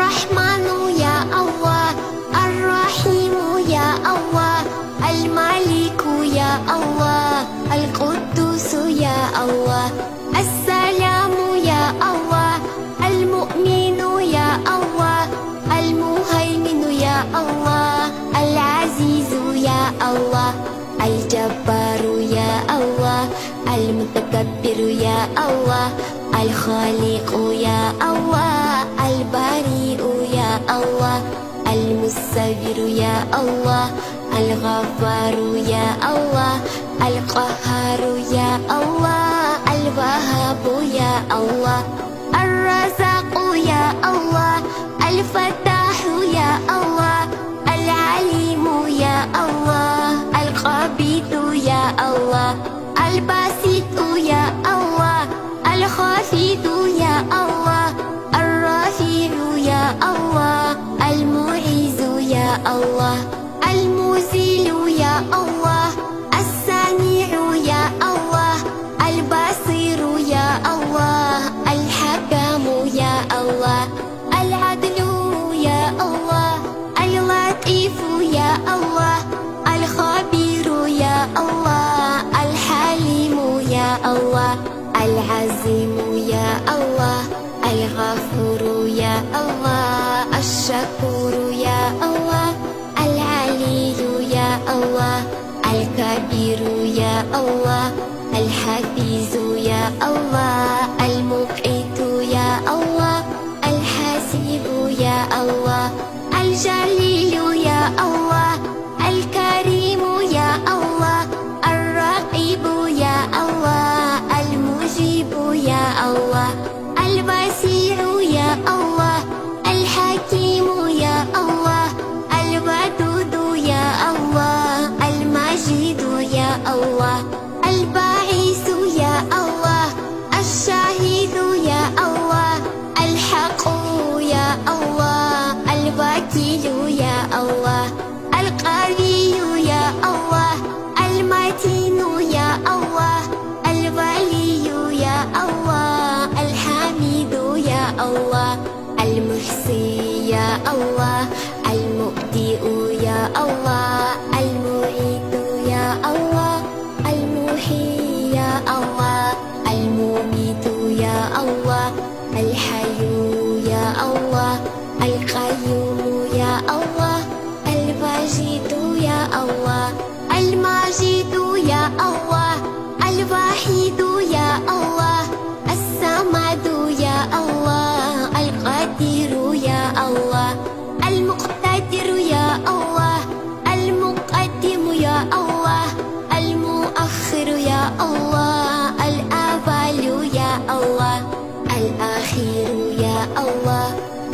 الرحمن يا الله، الرحيم يا الله، الملك يا الله، القدوس يا الله، السلام يا الله، المؤمن يا الله، المهيمن يا الله، العزيز يا الله، الجبار يا الله، المتكبر يا الله، الخالق يا الله، البريء يا الله، المصور يا الله، الغفار يا الله، القهار يا الله، الوهاب يا الله، الرزاق يا الله، الفتاح يا الله، العليم يا الله، القبيض يا الله، الباسط يا الله، الخافض يا الله، الرافع يا الله، المعز يا الله، المذل يا الله، السميع يا الله، البصير يا الله، الحكم يا الله، العدل يا الله، اللطيف يا الله، الخبير يا الله، الحليم يا الله، العظيم يا الله، الغفور يا الله، الشكور يا الله، العلي يا الله، الكبير يا الله، الحفيظ يا الله، المقيت يا الله، الحسيب يا الله، الجليل يا الله، الكريم يا الله، الرقيب يا الله، المجيب يا الله، البصير يا الله، الحكيم يا الله، الودود يا الله، المجيد يا الله، الباعث يا الله، الشهيد يا الله، الحق يا الله، الوكيل يا الله، القوي يا الله، المتين يا الله، الولي يا الله، الحميد يا الله، المحصي يا الله، المبدئ يا الله، المعيد يا الله، المحيي يا الله، المميت يا الله، الحي يا الله، القيوم يا الله، الواجد يا الله، الماجد يا الله، الوحيد يا الله، الصمد يا الله، القدير يا الله، المقتدر يا الله، المقدم يا الله، المؤخر يا الله، الأول يا الله، الأخير يا الله،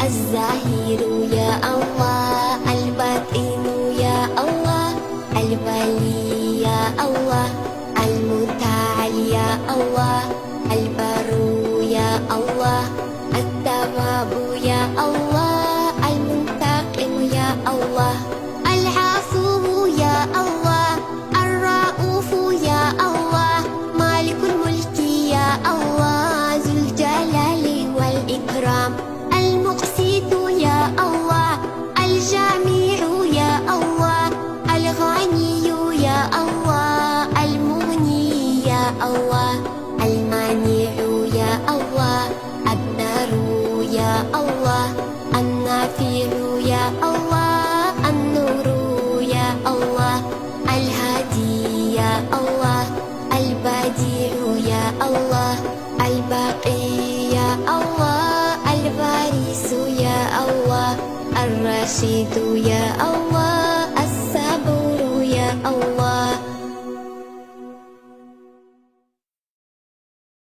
الظاهر يا الله، الباطن يا الله، الولي يا الله، المتعال يا الله، البر يا الله، التواب يا الله، المنتقم يا الله، العفو يا الله، الرؤوف يا الله، مالك الملك يا الله، ذو الجلال والإكرام، المقسط يا الله، الجميع يا الله، الغني يا الله، المغني يا الله، المانع يا الله، الضار يا الله، النافع يا الله، النور يا الله، الهادي يا الله، البديع يا الله، الباقي يا الله، الوارث يا الله، الرشيد يا الله.